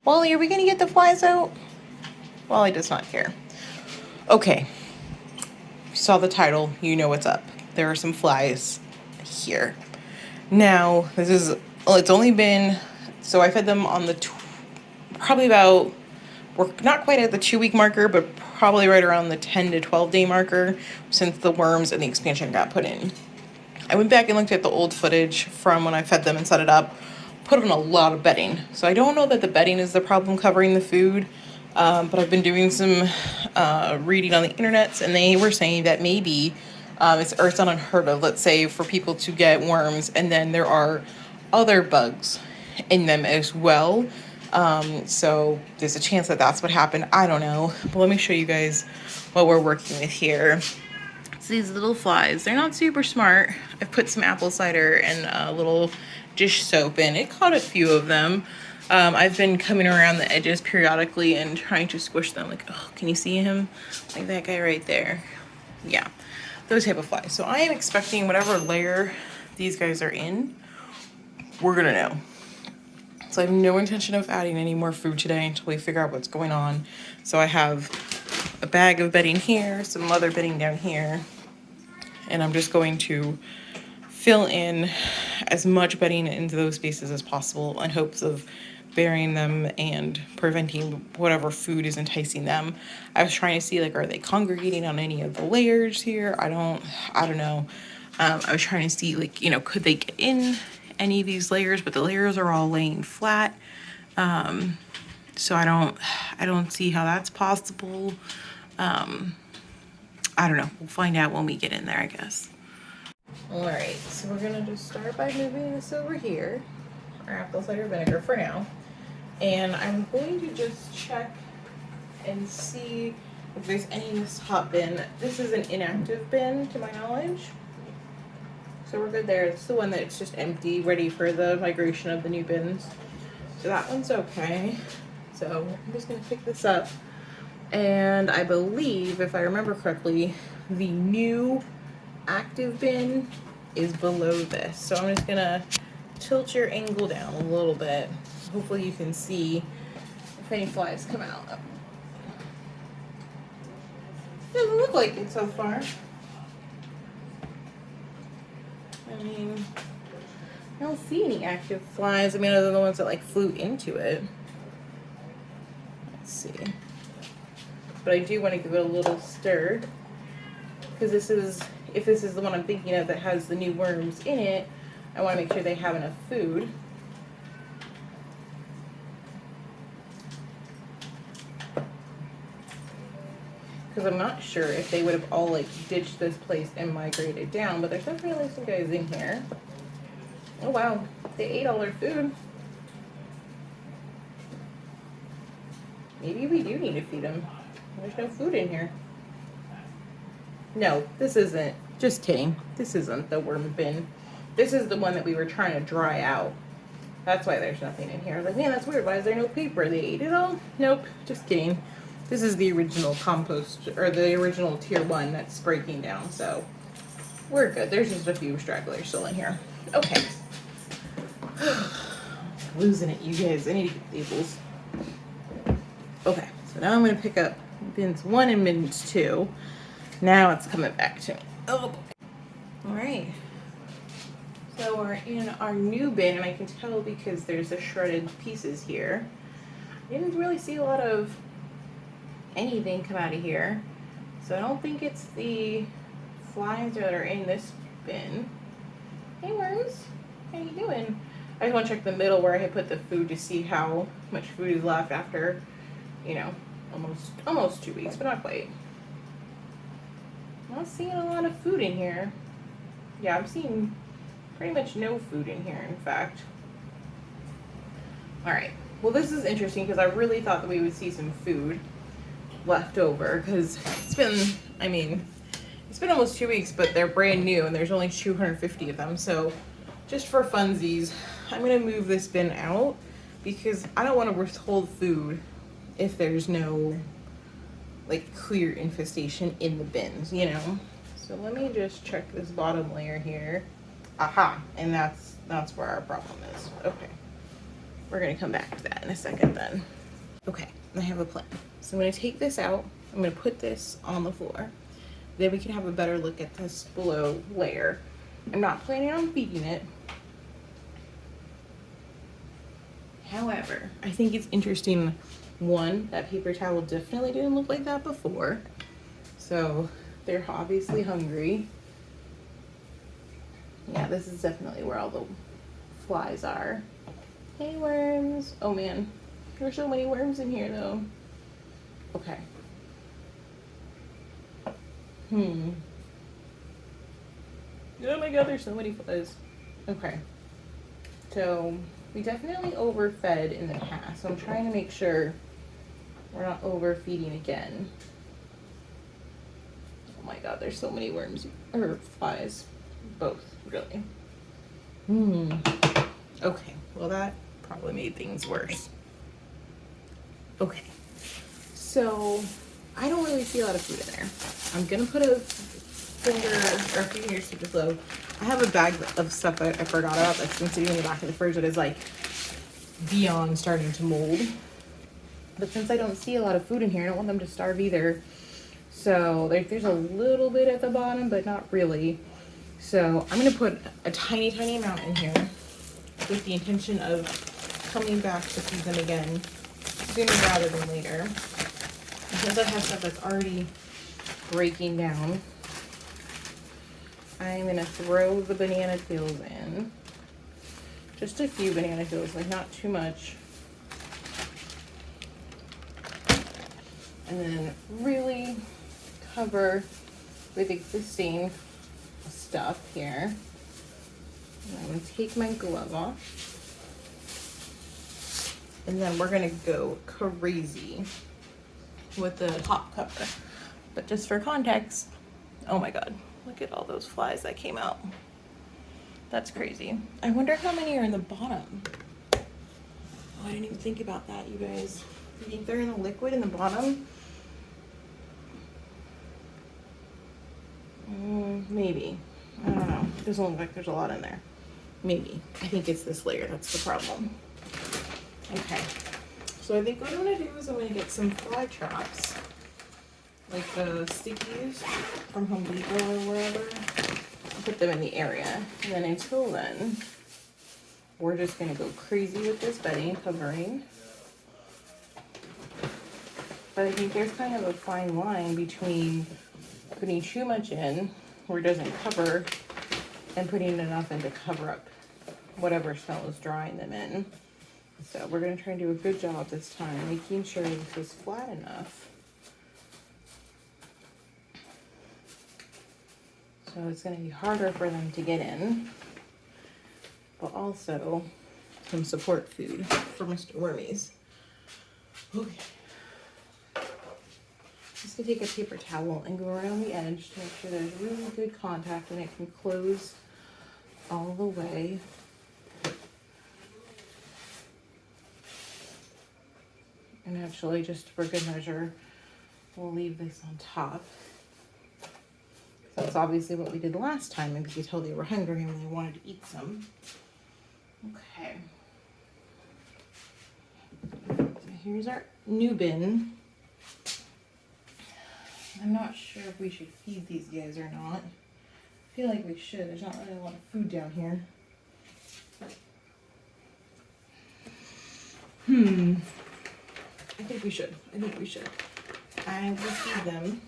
Wally, are we gonna get the flies out? Wally does not care. Okay, you saw the title, you know what's up. There are some flies here. Now, it's only been, so I fed them on probably about, we're not quite at the 2 week marker, but probably right around the 10 to 12 day marker since the worms and the expansion got put in. I went back and looked at the old footage from when I fed them and set it up, put in a lot of bedding. So I don't know that the bedding is the problem covering the food, but I've been doing some reading on the internet, and they were saying that maybe it's not unheard of, let's say, for people to get worms, and then there are other bugs in them as well. So there's a chance that that's what happened. I don't know. But let me show you guys what we're working with here. It's these little flies. They're not super smart. I've put some apple cider and a little dish soap in. It caught a few of them. I've been coming around the edges periodically and trying to squish them. Like, oh, can you see him? Like that guy right there. Yeah, those type of flies. So I am expecting whatever layer these guys are in, we're gonna know. So I have no intention of adding any more food today until we figure out what's going on. So I have a bag of bedding here, some other bedding down here, and I'm just going to fill in as much bedding into those spaces as possible in hopes of burying them and preventing whatever food is enticing them. I was trying to see, like, are they congregating on any of the layers here? I don't know. I was trying to see, like, you know, could they get in any of these layers, but the layers are all laying flat. So I don't see how that's possible. I don't know. We'll find out when we get in there, I guess. All right, so we're gonna just start by moving this over here, our apple cider vinegar for now. And I'm going to just check and see if there's any in this hot bin. This is an inactive bin, to my knowledge. So we're good there. It's the one that's just empty, ready for the migration of the new bins. So that one's okay. So I'm just gonna pick this up. And I believe, if I remember correctly, the new active bin is below this. So I'm just gonna tilt your angle down a little bit. Hopefully you can see if any flies come out. Doesn't look like it so far. I mean, I don't see any active flies. I mean, other than the ones that like flew into it. Let's see. But I do want to give it a little stir, because if this is the one I'm thinking of that has the new worms in it, I want to make sure they have enough food. Because I'm not sure if they would have all like ditched this place and migrated down, but there's definitely some guys in here. Oh wow, they ate all their food. Maybe we do need to feed them. There's no food in here. No, this isn't. Just kidding. This isn't the worm bin. This is the one that we were trying to dry out. That's why there's nothing in here. Like, man, that's weird. Why is there no paper? They ate it all? Nope. Just kidding. This is the original compost, or the original tier 1 that's breaking down. So we're good. There's just a few stragglers still in here. Okay. Losing it, you guys. I need to get labels. Okay. So now I'm going to pick up bins 1 and bins 2. Now it's coming back to me. Oh boy. All right. So we're in our new bin, and I can tell because there's the shredded pieces here. I didn't really see a lot of anything come out of here. So I don't think it's the flies that are in this bin. Hey worms, how you doing? I just want to check the middle where I had put the food to see how much food is left after, you know, almost 2 weeks, but not quite. I'm not seeing a lot of food in here. Yeah, I'm seeing pretty much no food in here, in fact. All right, well this is interesting because I really thought that we would see some food left over, because it's been almost 2 weeks, but they're brand new and there's only 250 of them. So just for funsies, I'm gonna move this bin out because I don't want to withhold food if there's no like clear infestation in the bins, you know. So let me just check this bottom layer here. Aha, and that's where our problem is. Okay. we're gonna come back to that in a second then. Okay, I have a plan. So I'm gonna take this out. I'm gonna put this on the floor. Then we can have a better look at this below layer. I'm not planning on feeding it. However, I think it's interesting, one, that paper towel definitely didn't look like that before. So they're obviously hungry. Yeah, this is definitely where all the flies are. Hey, worms. Oh man, there's so many worms in here though. Okay. Oh my god, there's so many flies. Okay. So we definitely overfed in the past, so I'm trying to make sure we're not overfeeding again. Oh my god, there's so many worms, or flies, both, really. Okay, well that probably made things worse. Okay, so I don't really see a lot of food in there. I'm gonna put a finger or a few fingers to this low. I have a bag of stuff that I forgot about that's been sitting in the back of the fridge that is like beyond starting to mold. But since I don't see a lot of food in here, I don't want them to starve either. So there's a little bit at the bottom, but not really. So I'm gonna put a tiny, tiny amount in here with the intention of coming back to feed them again sooner rather than later. And since I have stuff that's already breaking down, I'm gonna throw the banana peels in. Just a few banana peels, like not too much. And then really cover with existing stuff here. And I'm gonna take my glove off. And then we're gonna go crazy with the top cover. But just for context, oh my god, look at all those flies that came out. That's crazy. I wonder how many are in the bottom. Oh, I didn't even think about that, you guys. Do you think they're in the liquid in the bottom? Maybe. I don't know. It doesn't look like there's a lot in there. Maybe. I think it's this layer that's the problem. Okay. So I think what I'm gonna do is I'm gonna get some fly traps, like the stickies from Home Depot or wherever. I'll put them in the area. And then until then, we're just gonna go crazy with this bedding covering. But I think there's kind of a fine line between putting too much in where it doesn't cover and putting enough in to cover up whatever smell is drawing them in. So we're going to try and do a good job this time, making sure this is flat enough. So it's going to be harder for them to get in, but also some support food for Mr. Wormies. Okay. Just gonna take a paper towel and go around the edge to make sure there's really good contact and it can close all the way. And actually, just for good measure, we'll leave this on top. That's obviously what we did last time, and we could tell they were hungry and they wanted to eat some. Okay. So here's our new bin. I'm not sure if we should feed these guys or not. I feel like we should. There's not really a lot of food down here. I think we should. I think we should. I will feed them,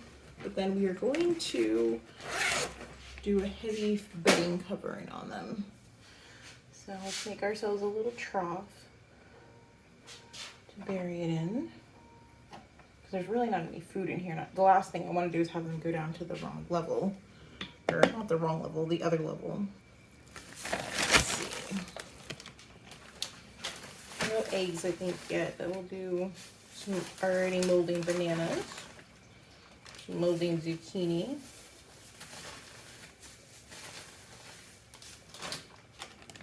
but then we are going to do a heavy bedding covering on them. So let's make ourselves a little trough to bury it in. There's really not any food in here. The last thing I want to do is have them go down to the wrong level. Or not the wrong level, the other level. Let's see. No eggs, I think, yet. But we'll do some already molding bananas. Some molding zucchini.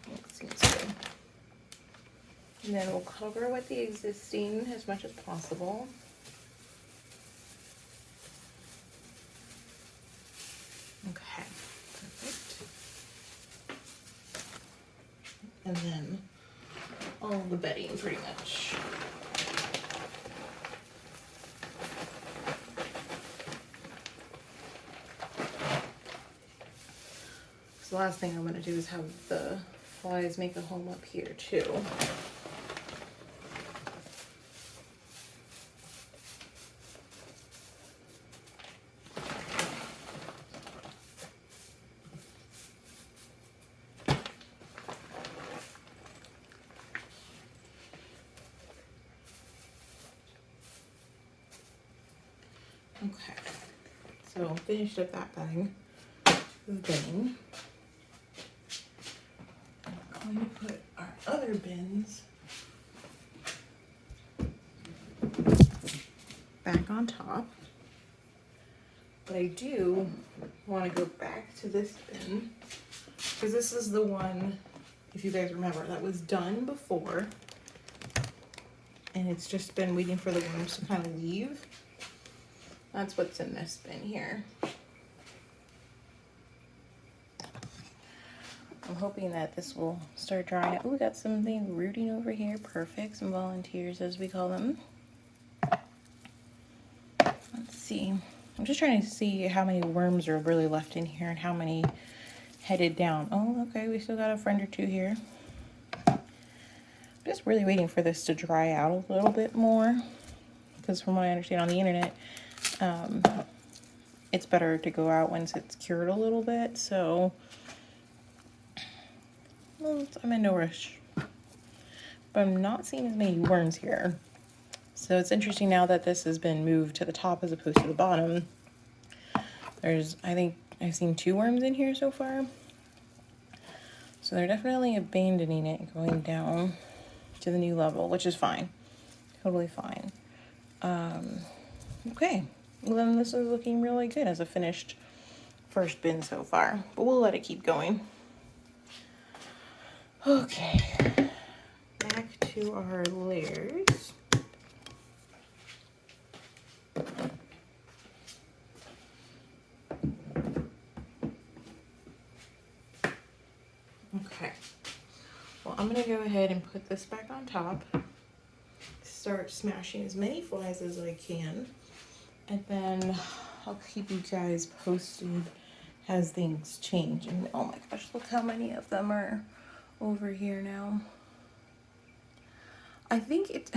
That seems good. And then we'll cover with the existing as much as possible. Okay, perfect. And then all the bedding pretty much. So the last thing I'm gonna do is have the flies make a home up here too. Okay, so finished up that bag of bedding. I'm going to put our other bins back on top. But I do want to go back to this bin because this is the one, if you guys remember, that was done before. And it's just been waiting for the worms to kind of leave. That's what's in this bin here. I'm hoping that this will start drying out. Oh, we got something rooting over here. Perfect. Some volunteers, as we call them. Let's see. I'm just trying to see how many worms are really left in here and how many headed down. Oh, okay. We still got a friend or two here. I'm just really waiting for this to dry out a little bit more. Because from what I understand on the internet, it's better to go out once it's cured a little bit. So well, I'm in no rush, but I'm not seeing as many worms here. So it's interesting now that this has been moved to the top as opposed to the bottom. I think I've seen 2 worms in here so far. So they're definitely abandoning it and going down to the new level, which is fine. Totally fine. Okay, well then this is looking really good as a finished first bin so far, but we'll let it keep going. Okay, back to our layers. Okay, well I'm gonna go ahead and put this back on top. Start smashing as many flies as I can, and then I'll keep you guys posted as things change. And oh my gosh, look how many of them are over here now. I think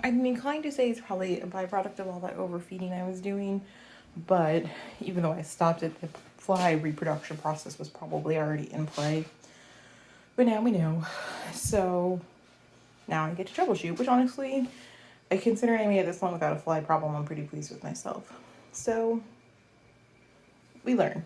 I'm inclined to say it's probably a byproduct of all that overfeeding I was doing, but even though I stopped it, the fly reproduction process was probably already in play. But now we know, so now I get to troubleshoot, which honestly, I consider I made it this long without a fly problem. I'm pretty pleased with myself. So we learn.